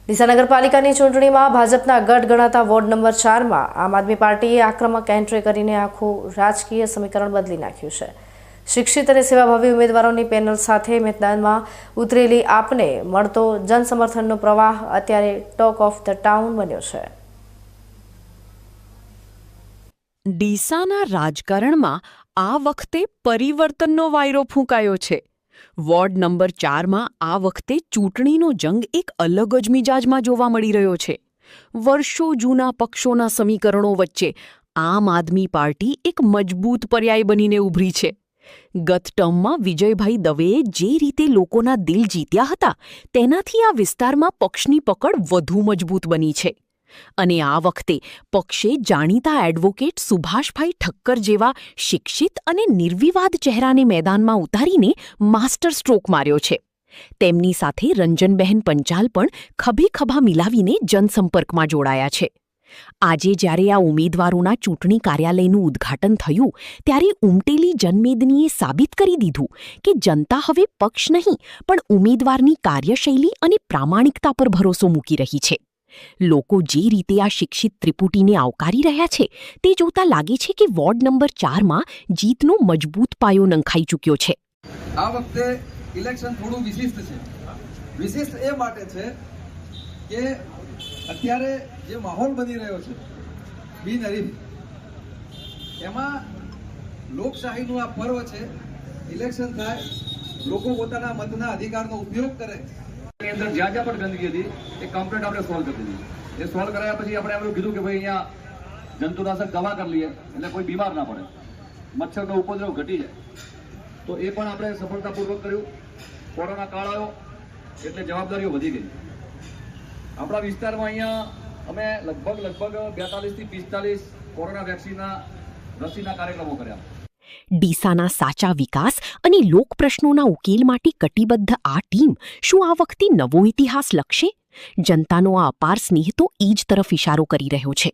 ડીસા નગરપાલિકાની ચૂંટણીમાં ભાજપના ગઢ ગણાતા વોર્ડ નંબર 4માં આમ આદમી પાર્ટીએ આક્રમક એન્ટ્રી કરીને આખું રાજકીય સમીકરણ બદલી નાખ્યું છે। શિક્ષિત અને સેવાભાવી ઉમેદવારોની પેનલ સાથે મેદાનમાં ઉતરેલી આપને મળતો જનસમર્થનનો પ્રવાહ અત્યારે ટોક ઓફ ધ ટાઉન બન્યો છે। ડીસાના રાજકારણમાં આ વખતે પરિવર્તનનો વાયરો ફૂંકાયો છે। વોર્ડ નંબર 4માં આ વખતે ચૂંટણીનો જંગ એક અલગ જ મિજાજમાં જોવા મળી રહ્યો છે। વર્ષો જૂના પક્ષોના સમીકરણો વચ્ચે આમ આદમી પાર્ટી એક મજબૂત પર્યાય બનીને ઉભરી છે। ગત ટર્મમાં વિજયભાઈ દવેએ જે રીતે લોકોના દિલ જીત્યા હતા તેનાથી આ વિસ્તારમાં પક્ષની પકડ વધુ મજબૂત બની છે અને આ વખતે પક્ષે જાણીતા એડવોકેટ સુભાષભાઈ ઠક્કર જેવા શિક્ષિત અને નિર્વિવાદ ચહેરાને મેદાનમાં ઉતારીને માસ્ટર સ્ટ્રોક માર્યો છે। તેમની સાથે રંજનબહેન પંચાલ પણ ખભે ખભા મિલાવીને જનસંપર્કમાં જોડાયા છે। આજે જ્યારે આ ઉમેદવારોના ચૂંટણી કાર્યાલયનું ઉદ્ઘાટન થયું ત્યારે ઉમટેલી જનમેદનીએ સાબિત કરી દીધું કે જનતા હવે પક્ષ નહીં પણ ઉમેદવારની કાર્યશૈલી અને પ્રામાણિકતા પર ભરોસો મૂકી રહી છે। લોકો જે રીતે આ શિક્ષિત ત્રિપુટીને આવકારી રહ્યા છે તે જોતા લાગે છે કે વોર્ડ નંબર 4માં જીતનો મજબૂત પાયો નંખાઈ ચૂક્યો છે। આ વખતે ઇલેક્શન થોડું વિશિષ્ટ છે। વિશિષ્ટ એ માટે છે કે અત્યારે જે માહોલ બની રહ્યો છે બિનહરીફ એમાં લોકશાહીનું આ પર્વ છે। ઇલેક્શન થાય, લોકો પોતાના મતના અધિકારનો ઉપયોગ કરે। અંદર જ્યાં જ્યાં પણ ગંદકી હતી એ કમ્પ્લેન્ટ આપણે સોલ્વ કરી દીધી। એ સોલ્વ કરાયા પછી આપણે એમ કીધું કે ભાઈ અહીંયા જંતુનાશક દવા કરી લઈએ એટલે કોઈ બીમાર ના પડે, મચ્છરનો ઉપદ્રવ ઘટી જાય। તો એ પણ આપણે સફળતાપૂર્વક કર્યું। કોરોના કાળ આવ્યો એટલે જવાબદારીઓ વધી ગઈ। આપણા વિસ્તારમાં અહીંયા અમે લગભગ 42 થી 45 કોરોના વેક્સિનના રસીના કાર્યક્રમો કર્યા। ડીસાના સાચા વિકાસ અને લોકપ્રશ્નોના ઉકેલ માટે કટિબદ્ધ આ ટીમ શું આ વખતે નવો ઇતિહાસ લખશે? જનતાનો આ અપાર સ્નેહ તો એ જ તરફ ઇશારો કરી રહ્યો છે।